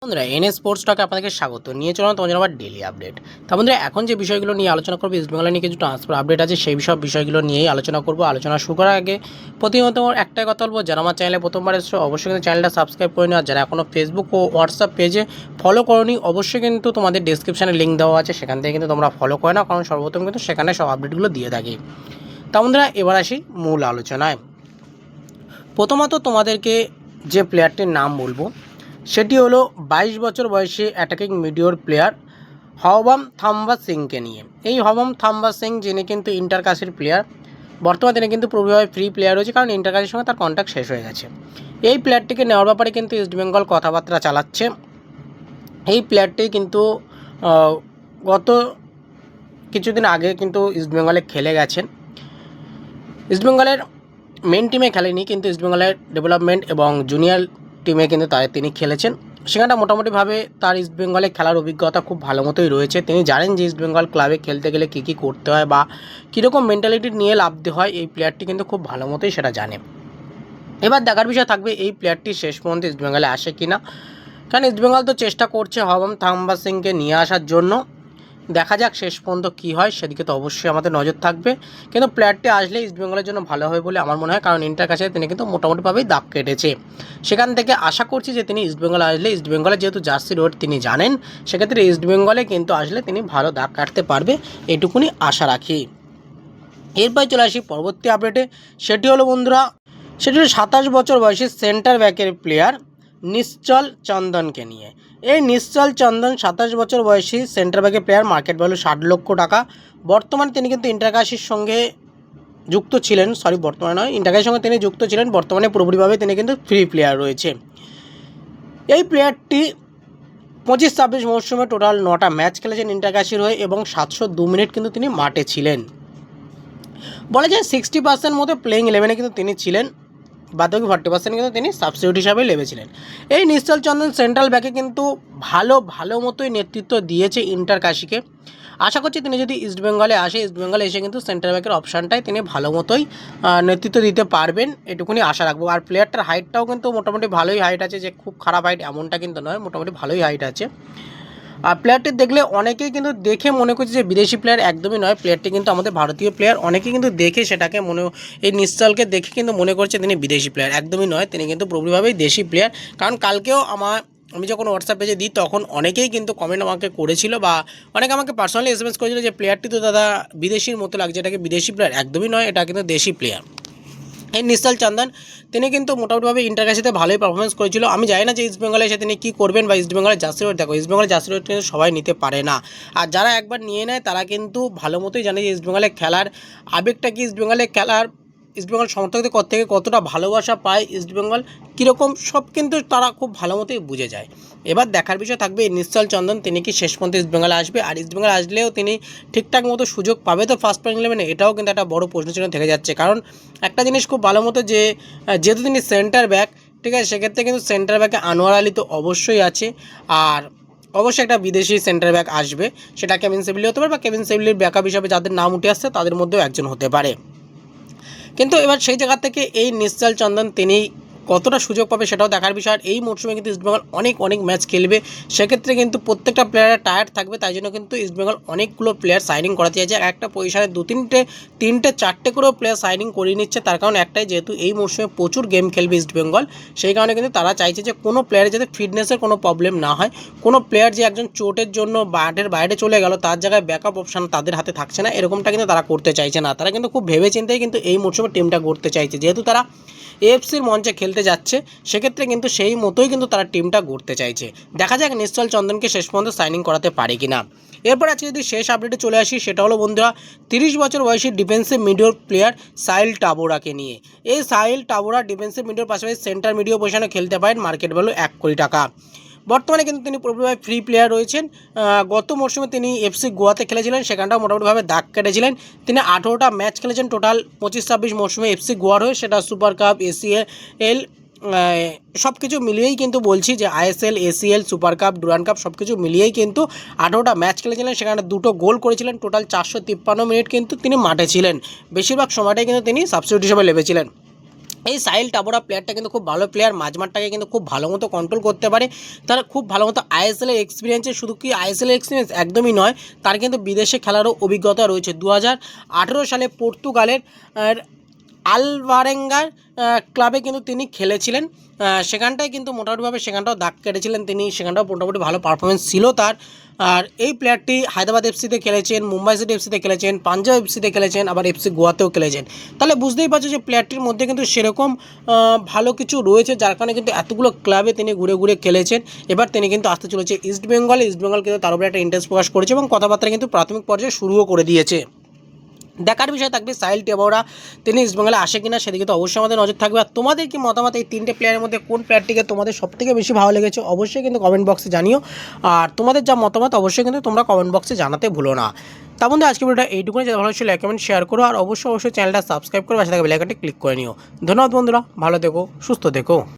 বন্ধুরা NS sports টকে আপনাদেরকে স্বাগত নিয়ে চলুন তোমাদের আবার ডেইলি আপডেট। তা বন্ধুরা এখন যে বিষয়গুলো নিয়ে আলোচনা করবো ইস্ট বেঙ্গলের নিয়ে কিছু ট্রান্সফার আপডেট আছে সেই সব বিষয়গুলো নিয়েই আলোচনা করবো। আলোচনা শুরু করার আগে প্রতিনিয়ত একটাই কথা বলবো, যারা আমার চ্যানেলে প্রথমবার এসেছো অবশ্যই কিন্তু চ্যানেলটা সাবস্ক্রাইব করে নিও। আর যারা এখনও ফেসবুক ও হোয়াটসঅ্যাপ পেজে ফলো করোনি অবশ্যই কিন্তু তোমাদের ডেসক্রিপশানে লিঙ্ক দেওয়া আছে, সেখান থেকে কিন্তু তোমরা ফলো করে নাও, কারণ সর্বপ্রথম কিন্তু সেখানে সব আপডেটগুলো দিয়ে থাকি। তা বন্ধুরা এবার আসি মূল আলোচনায়। প্রথমত তোমাদেরকে যে প্লেয়ারটির নাম বলবো সেটি হলো 22 বছর বয়সী অ্যাটাকিং মিডিওর প্লেয়ার হওয়াম থাম্বা সিংকে নিয়ে। এই হওয়াম থাম্বা সিং যিনি কিন্তু ইন্টারকাশির প্লেয়ার, বর্তমানে তিনি কিন্তু পুরোপুরি ফ্রি প্লেয়ার রয়েছে, কারণ ইন্টারকাশির সঙ্গে তার কন্ট্রাক্ট শেষ হয়ে গেছে। এই প্লেয়ারটিকে নেওয়ার ব্যাপারে কিন্তু ইস্টবেঙ্গল কথাবার্তা চালাচ্ছে। এই প্লেয়ারটি কিন্তু গত কিছুদিন আগে কিন্তু ইস্টবেঙ্গলে খেলে গেছেন। ইস্টবেঙ্গলের মেন টিমে খেলেনি, কিন্তু ইস্টবেঙ্গলের ডেভেলপমেন্ট এবং জুনিয়র টিমে কিন্তু তিনি খেলেছেন। সেখানটা মোটামুটিভাবে তার ইস্টবেঙ্গলে খেলার অভিজ্ঞতা খুব ভালো মতোই রয়েছে। তিনি জানেন যে ইস্টবেঙ্গল ক্লাবে খেলতে গেলে কী কী করতে হয় বা কীরকম মেন্টালিটি নিয়ে লাভতে হয়, এই প্লেয়ারটি কিন্তু খুব ভালো মতোই সেটা জানে। এবার দেখার বিষয় থাকবে এই প্লেয়ারটি শেষ পর্যন্ত ইস্টবেঙ্গলে আসে কি না, কারণ ইস্টবেঙ্গল তো চেষ্টা করছে হওয়াম থাম্বা সিংকে নিয়ে আসার জন্য। দেখা যাক শেষ পর্যন্ত কী হয়, সেদিকে তো অবশ্যই আমাদের নজর থাকবে। কিন্তু প্লেয়ারটি আসলে ইস্টবেঙ্গলের জন্য ভালো হবে বলে আমার মনে হয়, কারণ ইন্টার কাছে তিনি কিন্তু মোটামুটিভাবেই দাগ কেটেছে। সেখান থেকে আশা করছি যে তিনি ইস্টবেঙ্গলে আসলে, ইস্টবেঙ্গলে যেহেতু জার্সি রোড তিনি জানেন, সেক্ষেত্রে ইস্টবেঙ্গলে কিন্তু আসলে তিনি ভালো দাগ কাটতে পারবে, এটুকুনি আশা রাখি। এরপর চলে আসি পরবর্তী আপডেটে। সেটি হলো বন্ধুরা, সেটি হলো 27 বছর বয়সী সেন্টার ব্যাকের প্লেয়ার নিশ্চল চন্দনকে নিয়ে। এই নিশ্চল চন্দন 27 বছর বয়সী সেন্টার ব্যাকের প্লেয়ার, মার্কেট ভ্যালু 60 লক্ষ টাকা। বর্তমানে তিনি কিন্তু ইন্টারকাশির সঙ্গে যুক্ত ছিলেন, বর্তমানে নয়, ইন্টারকাশির সঙ্গে তিনি যুক্ত ছিলেন। বর্তমানে পুরোপুরিভাবে তিনি কিন্তু ফ্রি প্লেয়ার রয়েছে। এই প্লেয়ারটি 25-26 মৌসুমে টোটাল 9টা ম্যাচ খেলেছেন ইন্টারকাশির হয়ে এবং 702 মিনিট কিন্তু তিনি মাঠে ছিলেন। বলা যায় 60% মতো প্লেইং 11-এ কিন্তু তিনি ছিলেন, বাদবাকি 40% কিন্তু তিনি সাবস্টিটিউট হিসাবে লেবেছিলেন। এই নিশ্চল চন্দন সেন্ট্রাল ব্যাকে কিন্তু ভালো মতোই নেতৃত্ব দিয়েছে ইন্টারকাশিকে। আশা করছি তিনি যদি ইস্টবেঙ্গলে আসে, ইস্টবেঙ্গলে এসে কিন্তু সেন্টার ব্যাকের অপশানটাই তিনি ভালো মতোই নেতৃত্ব দিতে পারবেন, এটুকুনি আশা রাখবো। আর প্লেয়ারটার হাইটটাও কিন্তু মোটামুটি ভালোই হাইট আছে, যে খুব খারাপ হাইট এমনটা কিন্তু নয়, মোটামুটি ভালোই হাইট আছে। আর প্লেয়ারটি দেখলে অনেকেই কিন্তু দেখে মনে করছে যে বিদেশি প্লেয়ার, একদমই নয়, প্লেয়ারটি কিন্তু আমাদের ভারতীয় প্লেয়ার। অনেকেই কিন্তু দেখে সেটাকে এই নিশ্চলকে দেখে কিন্তু মনে করছে তিনি বিদেশি প্লেয়ার, একদমই নয়, তিনি কিন্তু পুরোপুরিভাবেই দেশি প্লেয়ার। কারণ কালকেও আমি যখন হোয়াটসঅ্যাপ পেজে দিই তখন অনেকেই কিন্তু কমেন্ট আমাকে করেছিল বা অনেকে আমাকে পার্সোনালি এসএমএস করেছিল যে প্লেয়ারটি তো দাদা বিদেশির মতো লাগছে, এটাকে বিদেশি প্লেয়ার, একদমই নয়, এটা কিন্তু দেশি প্লেয়ার। এই নিশ্চল চন্দন তিনি কিন্তু মোটামুটিভাবে ইন্টারকাশিতে ভালোই পারফরমেন্স করেছিল। আমি জানি না যে ইস্টবেঙ্গলে এসে তিনি কী করবেন বা ইস্টবেঙ্গলের জার্সি রোড, দেখো ইস্টবেঙ্গলের জার্সি রোড কিন্তু সবাই নিতে পারে না, আর যারা একবার নিয়ে নেয় তারা কিন্তু ভালো মতোই জানে যে ইস্টবেঙ্গলে খেলার আবেগটা কি, ইস্টবেঙ্গলে খেলার ইস্টবেঙ্গল সমর্থকদের থেকে কতটা ভালোবাসা পায় ইস্টবেঙ্গল, কীরকম সব কিন্তু তারা খুব ভালো মতোই বুঝে যায়। এবার দেখার বিষয় থাকবে এই নিশ্চল চন্দন তিনি কি শেষ পর্যন্ত ইস্টবেঙ্গলে আসবে, আর ইস্টবেঙ্গলে আসলেও তিনি ঠিকঠাক মতো সুযোগ পাবে তো ফার্স্ট প্লেইং 11-এ, এটাও কিন্তু একটা বড় প্রশ্নচিহ্ন থেকে যাচ্ছে। কারণ একটা জিনিস খুব ভালো মতো যে যেহেতু তিনি সেন্টার ব্যাক, ঠিক আছে, সেক্ষেত্রে কিন্তু সেন্টার ব্যাকে আনোয়ার আলী তো অবশ্যই আছে, আর অবশ্যই একটা বিদেশি সেন্টার ব্যাক আসবে, সেটা কেভিন সেভিলি হতে পারে বা কেভিন সেভিলির ব্যাকআপ হিসাবে যাদের নাম উঠে আসছে তাদের মধ্যেও একজন হতে পারে। কিন্তু এবার সেই জায়গা থেকে এই নিশ্চল চন্দন তিনি কতটা সুযোগ পাবে সেটাও দেখার বিষয়। আর এই মরশুমে কিন্তু ইস্টবেঙ্গল অনেক ম্যাচ খেলবে, সেক্ষেত্রে কিন্তু প্রত্যেকটা প্লেয়ারের টায়ার্ড থাকবে, তাই জন্য কিন্তু ইস্টবেঙ্গল অনেকগুলো প্লেয়ার সাইনিং করাতে চাইছে। একটা পজিশনে 2-3-4টে করেও প্লেয়ার সাইনিং করিয়ে নিচ্ছে, তার কারণ একটাই, যেহেতু এই মরশুমে প্রচুর গেম খেলবে ইস্টবেঙ্গল, সেই কারণে কিন্তু তারা চাইছে যে কোনো প্লেয়ারের যাতে ফিটনেসের কোনো প্রবলেম না হয়, কোনো প্লেয়ার যে একজন চোটের জন্য মাঠের বাইরে চলে গেল তার জায়গায় ব্যাকআপ অপশান তাদের হাতে থাকছে না, এরকমটা কিন্তু তারা করতে চাইছে না। তারা কিন্তু খুব ভেবেচিন্তেই কিন্তু এই মরশুমে টিমটা গড়তে চাইছে, যেহেতু তারা এএফসির মঞ্চে খেলতে যাচ্ছে, সেক্ষেত্রে কিন্তু সেই মতোই কিন্তু তারা টিমটা গড়তে চাইছে। দেখা যাক নিশ্চল চন্দনকে শেষ পর্যন্ত সাইনিং করাতে পারে কিনা। এরপর আজকে যদি শেষ আপডেটে চলে আসি, সেটা হলো বন্ধুরা 30 বছর বয়সী ডিফেন্সিভ মিডিওর প্লেয়ার সাহিল টাবোরাকে নিয়ে। এই সাহিল টাবোরা ডিফেন্সিভ মিডিওর পাশাপাশি সেন্টার মিডিও পজিশনে খেলতে পারেন, মার্কেট ভ্যালু 1 কোটি টাকা। বর্তমানে কিন্তু তিনি পুরোপুরি ফ্রি প্লেয়ার রয়েছেন। গত মরশুমে তিনি এফসি গোয়াতে খেলেছিলেন, সেখানটাও মোটামুটিভাবে দাগ কেটেছিলেন। তিনি 18টা ম্যাচ খেলেছেন টোটাল 25-26 মরশুমে এফসি গোয়ার হয়ে, সেটা সুপার কাপ, এসিএল সব কিছু মিলিয়েই কিন্তু বলছি যে ISL, ACL, super cup, Durand cup সব কিছু মিলিয়েই কিন্তু 18টা ম্যাচ খেলেছিলেন, সেখানে 2টো গোল করেছিলেন। টোটাল 453 মিনিট কিন্তু তিনি মাঠে ছিলেন, বেশিরভাগ সময়টাই কিন্তু তিনি সাবস্টিটিউট হিসেবে লেবেছিলেন। এই সাহিল টাবোরা প্লেয়ারটা কিন্তু খুব ভালো প্লেয়ার, মাঝমাঠটাকে কিন্তু খুব ভালো মতো কন্ট্রোল করতে পারে। তার খুব ভালো মতো আইএসএলের এক্সপিরিয়েন্সে, শুধু কি আইএসএলের এক্সপিরিয়েন্স একদমই নয়, তার কিন্তু বিদেশে খেলারও অভিজ্ঞতা রয়েছে। 2018 সালে পর্তুগালের আলভারেঙ্গার ক্লাবে কিন্তু তিনি খেলেছিলেন। সেখানটায় কিন্তু মোটামুটিভাবে সেখানটাও দাগ কেটেছিলেন তিনি, সেখানটাও মোটামুটি ভালো পারফরমেন্স ছিল তার। আর এই প্লেয়ারটি হায়দ্রাবাদ এফসিতে খেলেছেন, মুম্বাই সিটি এফসিতে খেলেছেন, পাঞ্জাব এফসিতে খেলেছেন, আবার এফসি গোয়াতেও খেলেছেন। তাহলে বুঝতেই পারছো যে প্লেয়ারটির মধ্যে কিন্তু সেরকম ভালো কিছু রয়েছে, যার কারণে কিন্তু এতগুলো ক্লাবে তিনি ঘুরে ঘুরে খেলেছেন। এবার তিনি কিন্তু আসতে চলেছে ইস্টবেঙ্গল কিন্তু তার উপরে একটা ইন্টারেস্ট প্রকাশ করেছে এবং কথাবার্তা কিন্তু প্রাথমিক পর্যায়ে শুরুও করে দিয়েছে। দেখার বিষয় থাকবে সাহিল টেবোরা তিনি ইস্টবেঙ্গলে আসে কিনা, সেদিকে তো অবশ্যই আমাদের নজর থাকবে। আর তোমাদের কি মতামত, এই তিনটে প্লেয়ারের মধ্যে কোন প্লেয়ারটিকে তোমাদের সবথেকে বেশি ভালো লেগেছে অবশ্যই কিন্তু কমেন্ট বক্সে জানিও। আর তোমাদের যা মতামত অবশ্যই কিন্তু তোমরা কমেন্ট বক্সে জানাতে ভুলো না। তার মধ্যে আজকে ভিডিওটা এইটুকুনি, যাতে ভালো লাইক কমেন্ট শেয়ার করো, আর অবশ্যই চ্যানেলটা সাবস্ক্রাইব করে পাশে থাকা বেল আইকনটি ক্লিক করে নিও। ধন্যবাদ বন্ধুরা, ভালো থেকো, সুস্থ থেকো।